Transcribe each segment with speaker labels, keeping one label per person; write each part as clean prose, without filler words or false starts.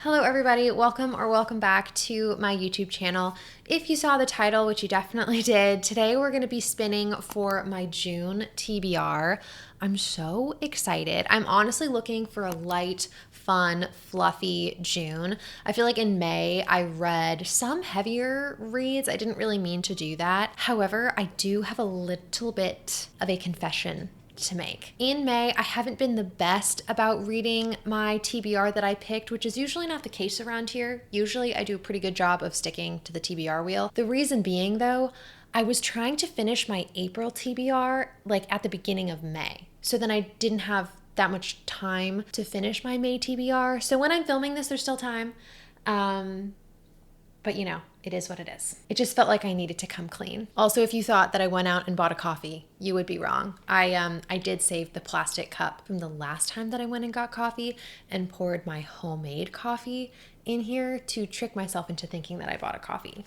Speaker 1: Hello everybody, welcome or welcome back to my YouTube channel. If you saw the title, which you definitely did, today we're going to be spinning for my June TBR. I'm so excited. I'm honestly looking for a light, fun, fluffy June. I feel like in May I read some heavier reads. I didn't really mean to do that. However, I do have a little bit of a confession to make. In May, I haven't been the best about reading my TBR that I picked, which is usually not the case around here. Usually I do a pretty good job of sticking to the TBR wheel. The reason being though, I was trying to finish my April TBR like at the beginning of May. So then I didn't have that much time to finish my May TBR. So when I'm filming this, there's still time. But you know, it is what it is. It just felt like I needed to come clean. Also, if you thought that I went out and bought a coffee, you would be wrong. I did save the plastic cup from the last time that I went and got coffee and poured my homemade coffee in here to trick myself into thinking that I bought a coffee.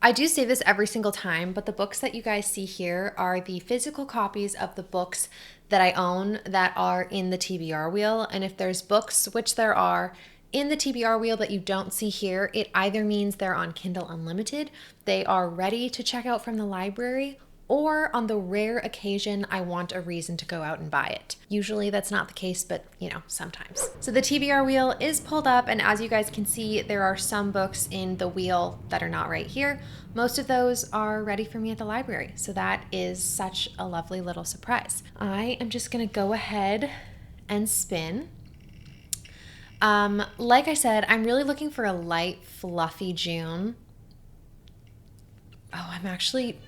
Speaker 1: I do say this every single time, but the books that you guys see here are the physical copies of the books that I own that are in the TBR wheel. And if there's books, which there are, in the TBR wheel that you don't see here, it either means they're on Kindle Unlimited, they are ready to check out from the library, or on the rare occasion I want a reason to go out and buy it. Usually that's not the case, but you know, sometimes. So the TBR wheel is pulled up, and as you guys can see, there are some books in the wheel that are not right here. Most of those are ready for me at the library, so that is such a lovely little surprise. I am just gonna go ahead and spin. Like I said, I'm really looking for a light, fluffy June. Oh, I'm actually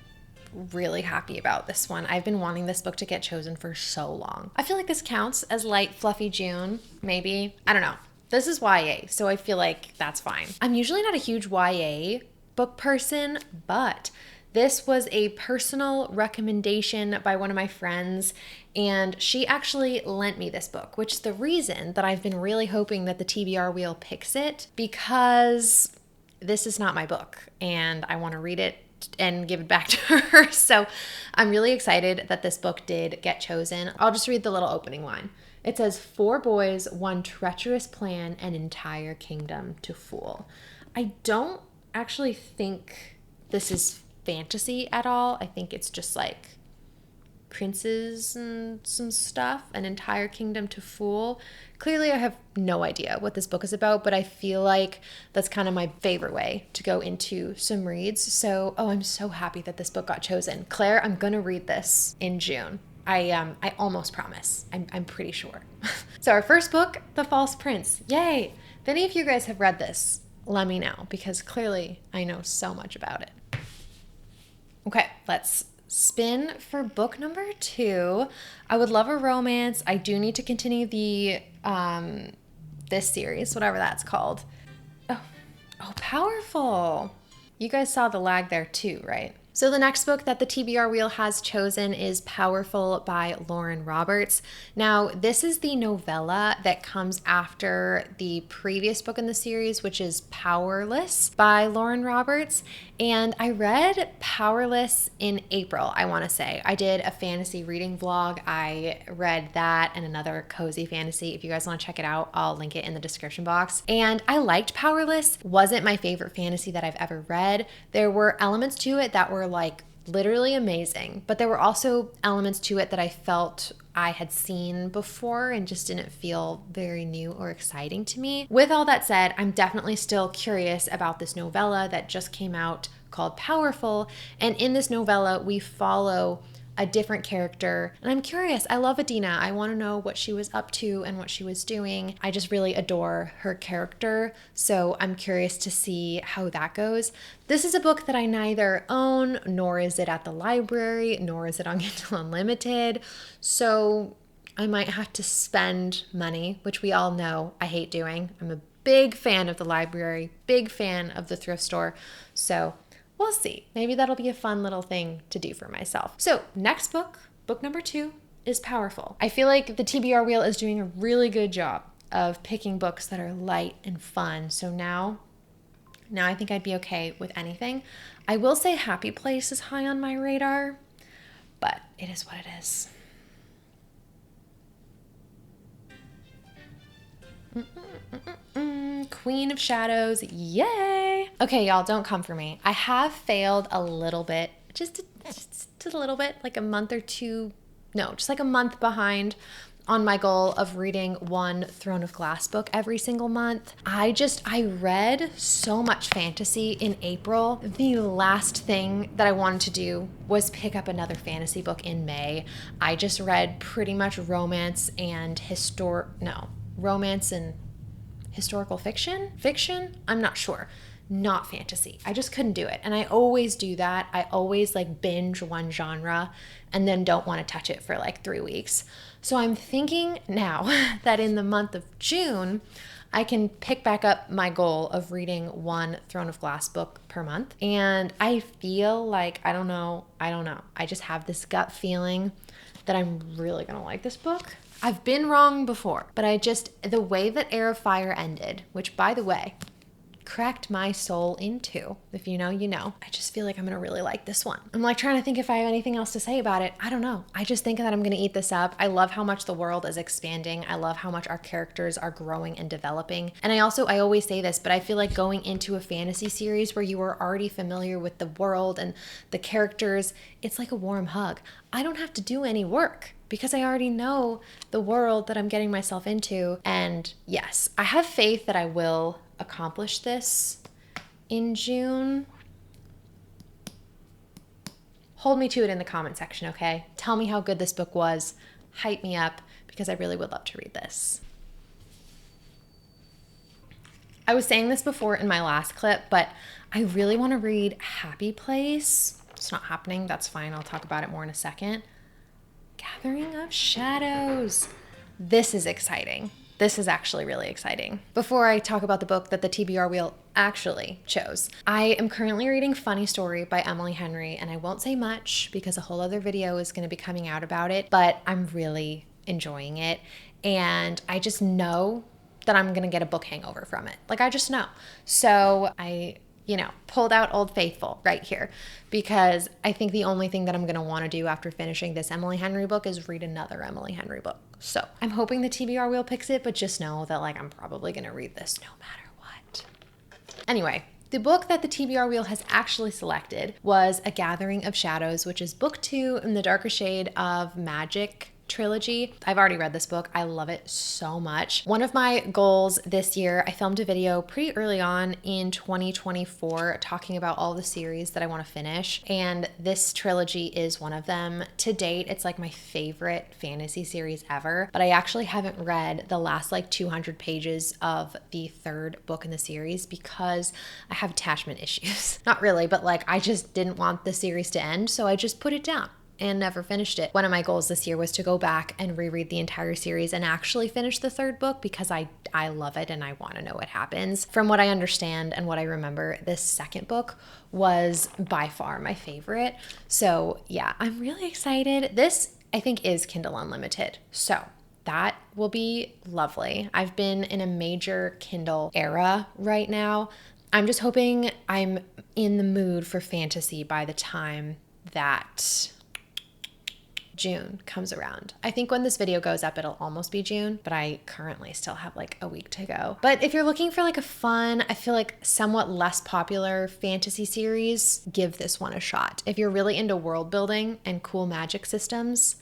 Speaker 1: really happy about this one. I've been wanting this book to get chosen for so long. I feel like this counts as light, fluffy June, maybe. I don't know. This is YA, so I feel like that's fine. I'm usually not a huge YA book person, but this was a personal recommendation by one of my friends, and she actually lent me this book, which is the reason that I've been really hoping that the TBR wheel picks it, because this is not my book and I want to read it and give it back to her. So I'm really excited that this book did get chosen. I'll just read the little opening line. It says, 4 boys, one treacherous plan, an entire kingdom to fool. I don't actually think this is fantasy at all. I think it's just like princes and some stuff, an entire kingdom to fool. Clearly I have no idea what this book is about, but I feel like that's kind of my favorite way to go into some reads. So, I'm so happy that this book got chosen. Claire, I'm gonna read this in June. I almost promise. I'm pretty sure. So our first book, The False Prince. Yay! If any of you guys have read this, let me know, because clearly I know so much about it. Okay, let's spin for book number 2. I would love a romance. I do need to continue the this series, whatever that's called. Oh, powerful. You guys saw the lag there too, right? So the next book that the TBR wheel has chosen is Powerful by Lauren Roberts. Now, this is the novella that comes after the previous book in the series, which is Powerless by Lauren Roberts. And I read Powerless in April, I want to say. I did a fantasy reading vlog. I read that and another cozy fantasy. If you guys want to check it out, I'll link it in the description box. And I liked Powerless. Wasn't my favorite fantasy that I've ever read. There were elements to it that were like literally amazing, but there were also elements to it that I felt I had seen before and just didn't feel very new or exciting to me. With all that said, I'm definitely still curious about this novella that just came out called Powerful, and in this novella we follow a different character, and I'm curious. I love Adina. I want to know what she was up to and what she was doing. I just really adore her character, so I'm curious to see how that goes. This is a book that I neither own, nor is it at the library, nor is it on Kindle Unlimited, so I might have to spend money, which we all know I hate doing. I'm a big fan of the library, big fan of the thrift store, so we'll see. Maybe that'll be a fun little thing to do for myself. So next book, book number 2, is Powerful. I feel like the TBR wheel is doing a really good job of picking books that are light and fun. So now I think I'd be okay with anything. I will say Happy Place is high on my radar, but it is what it is. Queen of Shadows. Yay! Okay, y'all, don't come for me. I have failed a little bit, just a little bit, like a month or two, no, just like a month behind on my goal of reading one Throne of Glass book every single month. I read so much fantasy in April. The last thing that I wanted to do was pick up another fantasy book in May. I just read pretty much romance and historical fiction? I'm not sure. Not fantasy. I just couldn't do it. And I always do that. I always like binge one genre and then don't want to touch it for like 3 weeks. So I'm thinking now that in the month of June, I can pick back up my goal of reading one Throne of Glass book per month. And I feel like, I don't know. I just have this gut feeling that I'm really going to like this book. I've been wrong before, but the way that Heir of Fire ended, which by the way, cracked my soul in two. If you know, you know. I just feel like I'm gonna really like this one. I'm like trying to think if I have anything else to say about it. I don't know. I just think that I'm gonna eat this up. I love how much the world is expanding. I love how much our characters are growing and developing. And I always say this, but I feel like going into a fantasy series where you are already familiar with the world and the characters, it's like a warm hug. I don't have to do any work, because I already know the world that I'm getting myself into. And yes, I have faith that I will accomplish this in June. Hold me to it in the comment section, okay? Tell me how good this book was. Hype me up, because I really would love to read this. I was saying this before in my last clip, but I really want to read Happy Place. It's not happening. That's fine. I'll talk about it more in a second. Gathering of Shadows. This is exciting. This is actually really exciting. Before I talk about the book that the TBR wheel actually chose, I am currently reading Funny Story by Emily Henry, and I won't say much because a whole other video is going to be coming out about it, but I'm really enjoying it, and I just know that I'm going to get a book hangover from it. Like, I just know. So I pulled out Old Faithful right here, because I think the only thing that I'm going to want to do after finishing this Emily Henry book is read another Emily Henry book. So I'm hoping the TBR wheel picks it, but just know that like I'm probably going to read this no matter what. Anyway, the book that the TBR wheel has actually selected was A Gathering of Shadows, which is book 2 in the Darker Shade of Magic trilogy. I've already read this book. I love it so much. One of my goals this year, I filmed a video pretty early on in 2024 talking about all the series that I want to finish, and this trilogy is one of them. To date, it's like my favorite fantasy series ever, but I actually haven't read the last like 200 pages of the third book in the series because I have attachment issues. Not really, but like I just didn't want the series to end, so I just put it down and never finished it. One of my goals this year was to go back and reread the entire series and actually finish the third book, because I love it and I want to know what happens. From what I understand and what I remember, this second book was by far my favorite. So yeah, I'm really excited. This, I think, is Kindle Unlimited, so that will be lovely. I've been in a major Kindle era right now. I'm just hoping I'm in the mood for fantasy by the time that June comes around. I think when this video goes up, it'll almost be June, but I currently still have like a week to go. But if you're looking for like a fun, I feel like somewhat less popular fantasy series, give this one a shot. If you're really into world building and cool magic systems,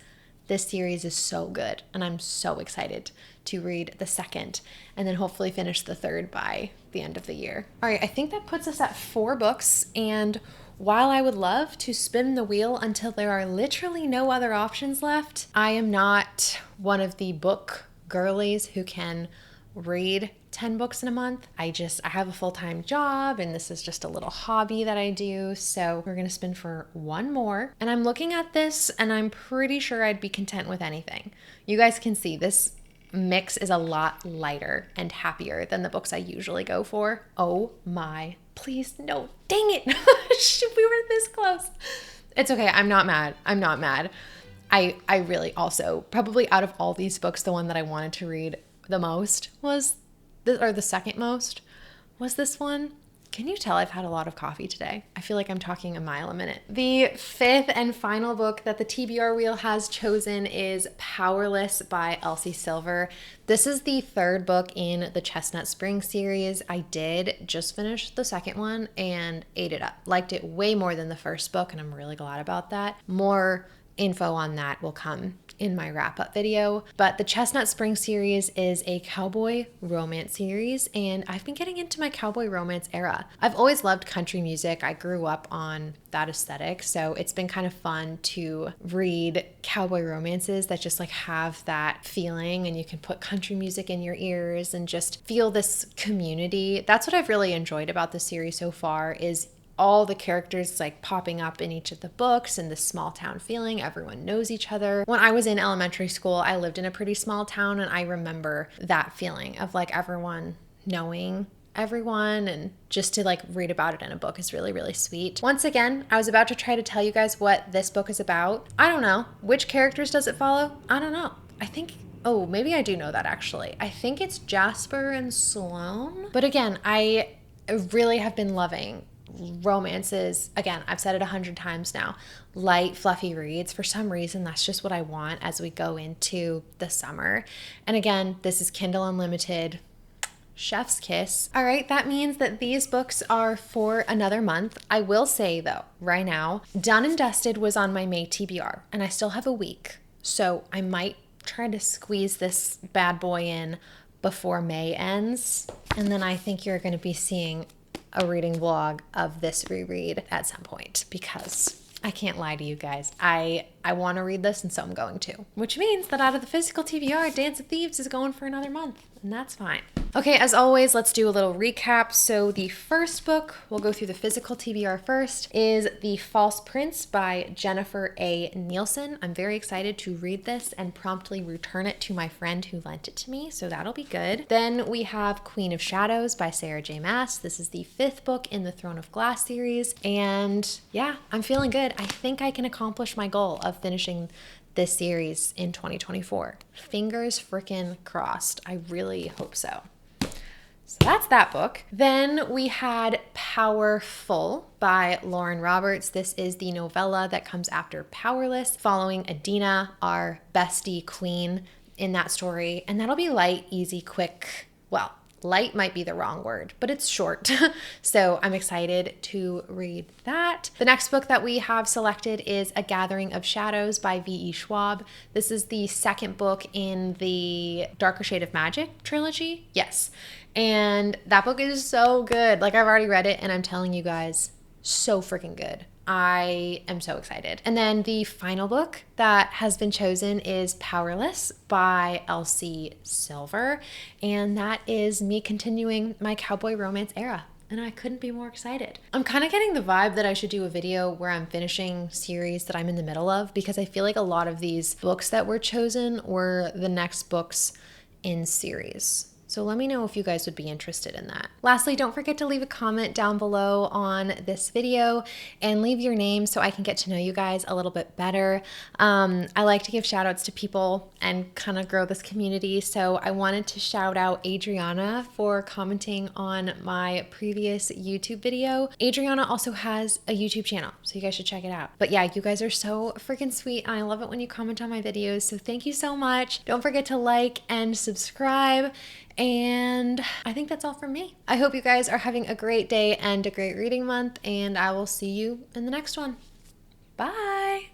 Speaker 1: this series is so good, and I'm so excited to read the second and then hopefully finish the third by the end of the year. All right, I think that puts us at 4 books, and while I would love to spin the wheel until there are literally no other options left, I am not one of the book girlies who can read 10 books in a month. I have a full-time job, and this is just a little hobby that I do. So we're gonna spin for one more. And I'm looking at this and I'm pretty sure I'd be content with anything. You guys can see this mix is a lot lighter and happier than the books I usually go for. Oh my, please, no, dang it. We were this close. It's okay, I'm not mad. I really also, probably out of all these books, the one that I wanted to read the most was, the second most was this one. Can you tell I've had a lot of coffee today? I feel like I'm talking a mile a minute. The fifth and final book that the TBR wheel has chosen is Powerless by Elsie Silver. This is the third book in the Chestnut Spring series. I did just finish the second one and ate it up. Liked it way more than the first book, and I'm really glad about that. More info on that will come in my wrap-up video. But the Chestnut Spring series is a cowboy romance series, and I've been getting into my cowboy romance era. I've always loved country music. I grew up on that aesthetic, so it's been kind of fun to read cowboy romances that just like have that feeling, and you can put country music in your ears and just feel this community. That's what I've really enjoyed about the series so far, is all the characters like popping up in each of the books and this small town feeling. Everyone knows each other. When I was in elementary school, I lived in a pretty small town, and I remember that feeling of like everyone knowing everyone, and just to like read about it in a book is really, really sweet. Once again, I was about to try to tell you guys what this book is about. I don't know. Which characters does it follow? I don't know. I think, oh, maybe I do know that actually. I think it's Jasper and Sloane. But again, I really have been loving romances. Again, I've said it 100 times now, light, fluffy reads. For some reason, that's just what I want as we go into the summer. And again, this is Kindle Unlimited. Chef's kiss. All right, that means that these books are for another month. I will say though, right now, Done and Dusted was on my May TBR, and I still have a week. So I might try to squeeze this bad boy in before May ends. And then I think you're going to be seeing a reading vlog of this reread at some point, because I can't lie to you guys. I want to read this, and so I'm going to. Which means that out of the physical TBR, Dance of Thieves is going for another month, and that's fine. Okay, as always, let's do a little recap. So the first book, we'll go through the physical TBR first, is The False Prince by Jennifer A. Nielsen. I'm very excited to read this and promptly return it to my friend who lent it to me, so that'll be good. Then we have Queen of Shadows by Sarah J. Maas. This is the fifth book in the Throne of Glass series, and yeah, I'm feeling good. I think I can accomplish my goal of finishing this series in 2024. Fingers frickin' crossed. I really hope so. So that's that book. Then we had Powerful by Lauren Roberts. This is the novella that comes after Powerless, following Adina, our bestie queen in that story. And that'll be light, easy, quick. Well, light might be the wrong word, but it's short. So I'm excited to read that. The next book that we have selected is A Gathering of Shadows by V.E. Schwab. This is the second book in the Darker Shade of Magic trilogy. Yes. And that book is so good. Like, I've already read it, and I'm telling you guys, so freaking good. I am so excited. And then the final book that has been chosen is Powerless by Elsie Silver. And that is me continuing my cowboy romance era. And I couldn't be more excited. I'm kind of getting the vibe that I should do a video where I'm finishing series that I'm in the middle of, because I feel like a lot of these books that were chosen were the next books in series. So let me know if you guys would be interested in that. Lastly, don't forget to leave a comment down below on this video and leave your name so I can get to know you guys a little bit better. I like to give shout outs to people and kind of grow this community. So I wanted to shout out Adriana for commenting on my previous YouTube video. Adriana also has a YouTube channel, so you guys should check it out. But yeah, you guys are so freaking sweet, and I love it when you comment on my videos. So thank you so much. Don't forget to like and subscribe. And I think that's all from me. I hope you guys are having a great day and a great reading month, and I will see you in the next one. Bye.